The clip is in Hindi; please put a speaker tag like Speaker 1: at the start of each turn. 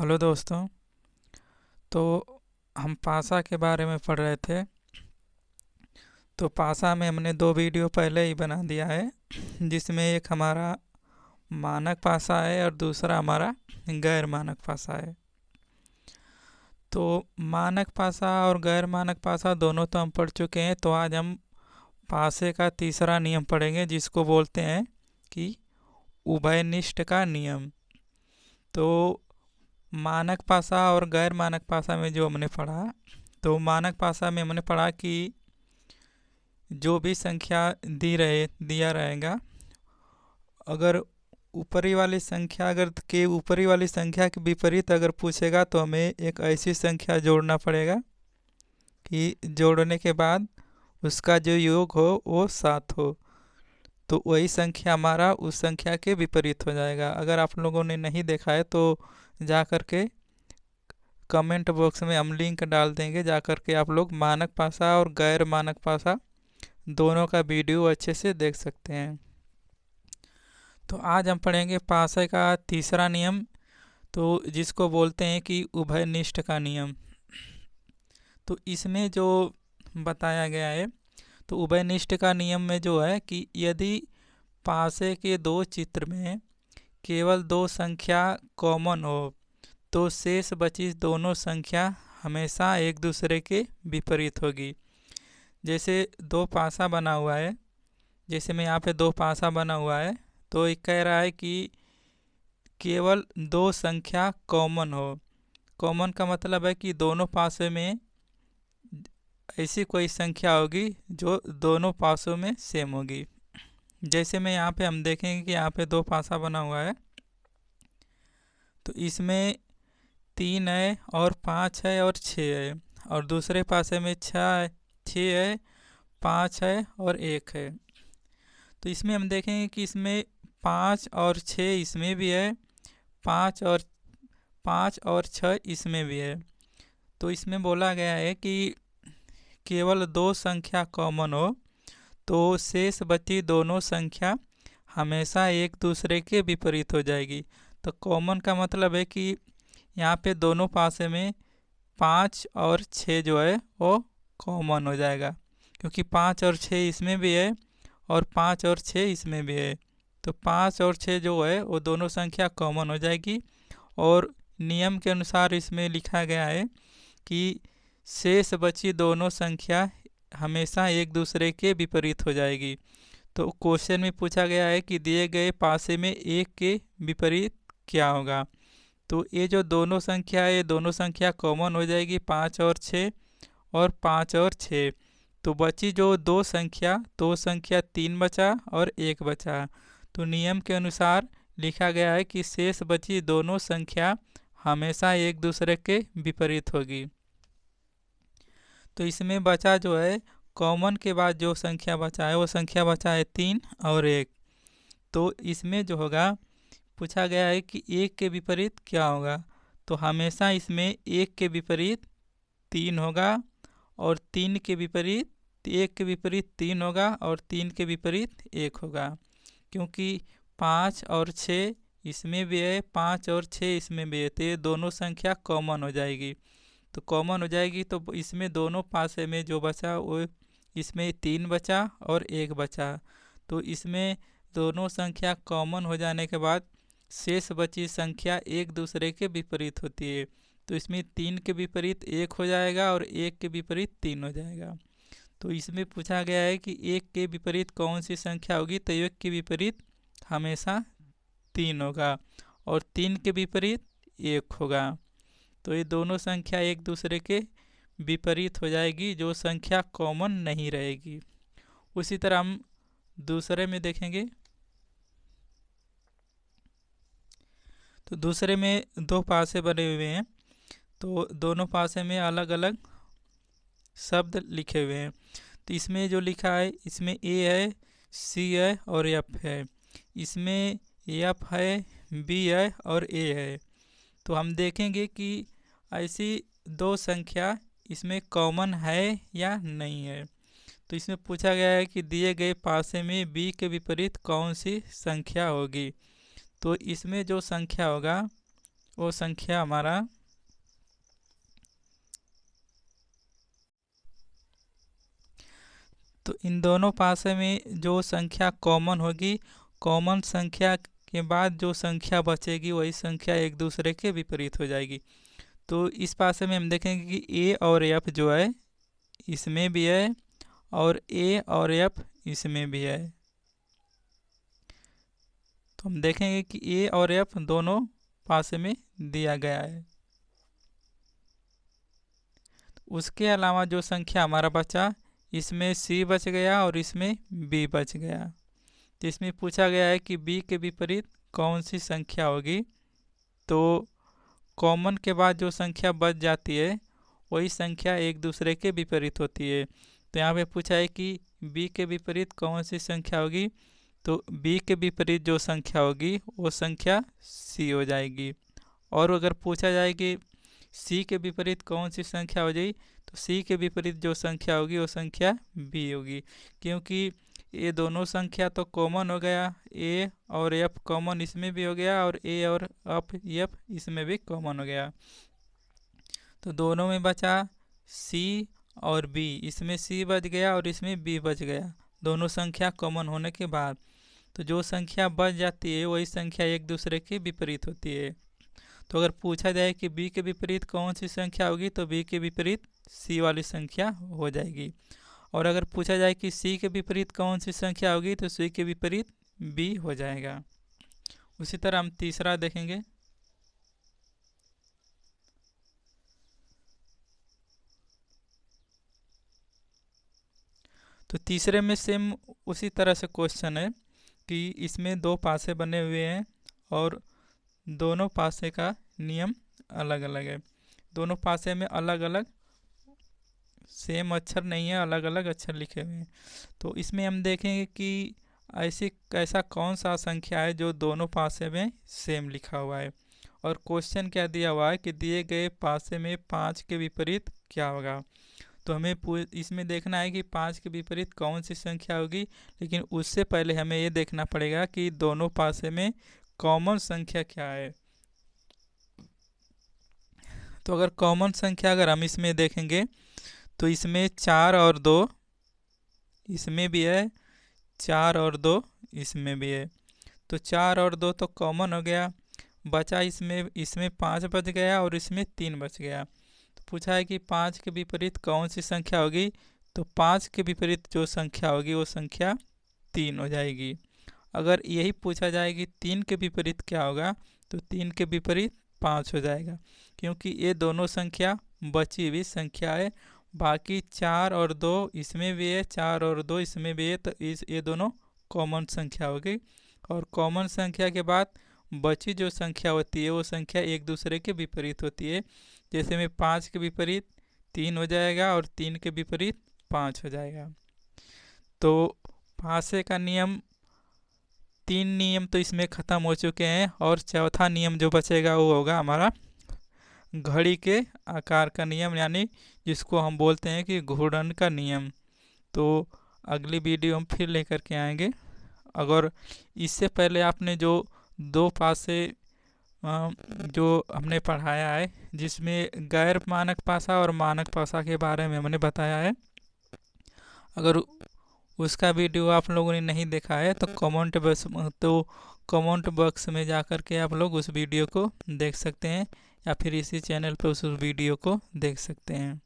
Speaker 1: हेलो दोस्तों। तो हम पासा के बारे में पढ़ रहे थे। तो पासा में हमने दो वीडियो पहले ही बना दिया है, जिसमें एक हमारा मानक पासा है और दूसरा हमारा गैर मानक पासा है। तो मानक पासा और गैर मानक पासा दोनों तो हम पढ़ चुके हैं। तो आज हम पासे का तीसरा नियम पढ़ेंगे, जिसको बोलते हैं कि उभयनिष्ठ का नियम। तो मानक पासा और गैर मानक पासा में जो हमने पढ़ा, तो मानक पासा में हमने पढ़ा कि जो भी संख्या दिया रहेगा, अगर ऊपरी वाली संख्या अगर के ऊपरी वाली संख्या के विपरीत अगर पूछेगा तो हमें एक ऐसी संख्या जोड़ना पड़ेगा कि जोड़ने के बाद उसका जो योग हो वो 7 हो। तो वही संख्या हमारा उस संख्या के विपरीत हो जाएगा। अगर आप लोगों ने नहीं देखा है तो जा कर के कमेंट बॉक्स में हम लिंक डाल देंगे, जा कर के आप लोग मानक पासा और गैर मानक पासा दोनों का वीडियो अच्छे से देख सकते हैं। तो आज हम पढ़ेंगे पासे का तीसरा नियम, तो जिसको बोलते हैं कि उभयनिष्ठ का नियम। तो इसमें जो बताया गया है, तो उभयनिष्ठ का नियम में जो है कि यदि पासे के दो चित्र में केवल दो संख्या कॉमन हो तो शेष बची दोनों संख्या हमेशा एक दूसरे के विपरीत होगी। जैसे दो पासा बना हुआ है, जैसे मैं यहाँ पे दो पासा बना हुआ है, तो एक कह रहा है कि केवल दो संख्या कॉमन हो। कॉमन का मतलब है कि दोनों पासे में ऐसी कोई संख्या होगी जो दोनों पासों में सेम होगी। जैसे मैं यहाँ पे हम देखेंगे कि यहाँ पे दो पासा बना हुआ है, तो इसमें 3 है और 5 है और 6 है, और दूसरे पासे में 6 है, 5 है और 1 है। तो इसमें हम देखेंगे कि इसमें 5 और 6 इसमें भी है, 5 और 6 इसमें भी है। तो इसमें बोला गया है कि केवल दो संख्या कॉमन हो तो शेष बची दोनों संख्या हमेशा एक दूसरे के विपरीत हो जाएगी। तो कॉमन का मतलब है कि यहाँ पे दोनों पासे में 5 और 6 जो है वो कॉमन हो जाएगा, क्योंकि 5 और 6 इसमें भी है और 5 और 6 इसमें भी है। तो 5 और 6 जो है वो दोनों संख्या कॉमन हो जाएगी। और नियम के अनुसार इसमें लिखा गया है कि शेष बची दोनों संख्या हमेशा एक दूसरे के विपरीत हो जाएगी। तो क्वेश्चन में पूछा गया है कि दिए गए पासे में एक के विपरीत क्या होगा। तो ये जो दोनों संख्या है, ये दोनों संख्या कॉमन हो जाएगी, 5 और 6 और 5 और 6। तो बची जो दो संख्या 3 बचा और 1 बचा। तो नियम के अनुसार लिखा गया है कि शेष बची दोनों संख्या हमेशा एक दूसरे के विपरीत होगी। तो इसमें बचा जो है कॉमन के बाद जो संख्या बचा है वो संख्या बचा है 3 और 1। तो इसमें जो होगा पूछा गया है कि 1 के विपरीत क्या होगा। तो हमेशा इसमें 1 के विपरीत 3 होगा, और 3 के विपरीत 1 के विपरीत 3 होगा, और 3 के विपरीत 1 होगा। क्योंकि 5 और 6 इसमें भी है, 5 और 6 इसमें भी है, तो ये दोनों संख्या कॉमन हो जाएगी। तो कॉमन हो जाएगी तो इसमें दोनों पासे में जो बचा वो इसमें 3 बचा और 1 बचा। तो इसमें दोनों संख्या कॉमन हो जाने के बाद शेष बची संख्या एक दूसरे के विपरीत होती है। तो इसमें 3 के विपरीत 1 हो जाएगा और 1 के विपरीत 3 हो जाएगा। तो इसमें पूछा गया है कि 1 के विपरीत कौन सी संख्या होगी। तो 1 के विपरीत हमेशा 3 होगा और 3 के विपरीत 1 होगा। तो ये दोनों संख्या एक दूसरे के विपरीत हो जाएगी, जो संख्या कॉमन नहीं रहेगी। उसी तरह हम दूसरे में देखेंगे। तो दूसरे में दो पासे बने हुए हैं, तो दोनों पासे में अलग अलग शब्द लिखे हुए हैं। तो इसमें जो लिखा है, इसमें ए है, सी है और एफ है। इसमें एफ है, बी है और ए है। तो हम देखेंगे कि ऐसी दो संख्या इसमें कॉमन है या नहीं है। तो इसमें पूछा गया है कि दिए गए पासे में बी के विपरीत कौन सी संख्या होगी। तो इसमें जो संख्या होगा वो संख्या हमारा तो इन दोनों पासे में जो संख्या कॉमन होगी, कॉमन संख्या के बाद जो संख्या बचेगी वही संख्या एक दूसरे के विपरीत हो जाएगी। तो इस पासे में हम देखेंगे कि ए और एफ जो है इसमें भी है और ए और एफ इसमें भी है। तो हम देखेंगे कि ए और एफ दोनों पासे में दिया गया है। उसके अलावा जो संख्या हमारा बचा, इसमें सी बच गया और इसमें बी बच गया। तो इसमें पूछा गया है कि बी के विपरीत कौन सी संख्या होगी। तो कॉमन के बाद जो संख्या बच जाती है वही संख्या एक दूसरे के विपरीत होती है। तो यहाँ पे पूछा है कि बी के विपरीत कौन सी संख्या होगी। तो बी के विपरीत जो संख्या होगी वो संख्या सी हो जाएगी। और अगर पूछा जाए कि सी के विपरीत कौन सी संख्या हो जाएगी, तो सी के विपरीत जो संख्या होगी वो संख्या बी होगी, क्योंकि ये दोनों संख्या तो कॉमन हो गया, ए और एफ कॉमन इसमें भी हो गया और ए और एफ इसमें भी कॉमन हो गया। तो दोनों में बचा सी और बी, इसमें सी बच गया और इसमें बी बच गया दोनों संख्या कॉमन होने के बाद। तो जो संख्या बच जाती है वही संख्या एक दूसरे के विपरीत होती है। तो अगर पूछा जाए कि बी के विपरीत कौन सी संख्या होगी, तो बी के विपरीत सी वाली संख्या हो जाएगी। और अगर पूछा जाए कि सी के विपरीत कौन सी संख्या होगी, तो सी के विपरीत बी हो जाएगा। उसी तरह हम तीसरा देखेंगे। तो तीसरे में सेम उसी तरह से क्वेश्चन है कि इसमें दो पासे बने हुए हैं और दोनों पासे का नियम अलग अलग है। दोनों पासे में अलग अलग सेम अक्षर नहीं है, अलग अलग अक्षर लिखे हुए हैं। तो इसमें हम देखेंगे कि ऐसा कौन सा संख्या है जो दोनों पासे में सेम लिखा हुआ है। और क्वेश्चन क्या दिया हुआ है कि दिए गए पासे में 5 के विपरीत क्या होगा। तो हमें इसमें देखना है कि 5 के विपरीत कौन सी संख्या होगी, लेकिन उससे पहले हमें ये देखना पड़ेगा कि दोनों पासे में कॉमन संख्या क्या है। तो अगर कॉमन संख्या अगर हम इसमें देखेंगे तो इसमें 4 और 2 इसमें भी है, 4 और 2 इसमें भी है। तो 4 और 2 तो कॉमन हो गया, बचा इसमें 5 बच गया और इसमें 3 बच गया। तो पूछा है कि 5 के विपरीत कौन सी संख्या होगी। तो 5 के विपरीत जो संख्या होगी वो संख्या 3 हो जाएगी। अगर यही पूछा जाए कि 3 के विपरीत क्या होगा, तो 3 के विपरीत 5 हो जाएगा, क्योंकि ये दोनों संख्या बची हुई संख्या है। बाकी 4 और 2 इसमें भी है, 4 और 2 इसमें भी है, तो ये दोनों कॉमन संख्या हो गई। और कॉमन संख्या के बाद बची जो संख्या होती है वो संख्या एक दूसरे के विपरीत होती है। जैसे में 5 के विपरीत 3 हो जाएगा और 3 के विपरीत 5 हो जाएगा। तो पासे का नियम 3 नियम तो इसमें ख़त्म हो चुके हैं और चौथा नियम जो बचेगा वो होगा हमारा घड़ी के आकार का नियम, यानी जिसको हम बोलते हैं कि घूर्णन का नियम। तो अगली वीडियो हम फिर लेकर के आएंगे। अगर इससे पहले आपने जो दो पासे जो हमने पढ़ाया है, जिसमें गैर मानक पासा और मानक पासा के बारे में हमने बताया है, अगर उसका वीडियो आप लोगों ने नहीं देखा है तो कमेंट बॉक्स में जा कर के आप लोग उस वीडियो को देख सकते हैं, या फिर इसी चैनल पर उस वीडियो को देख सकते हैं।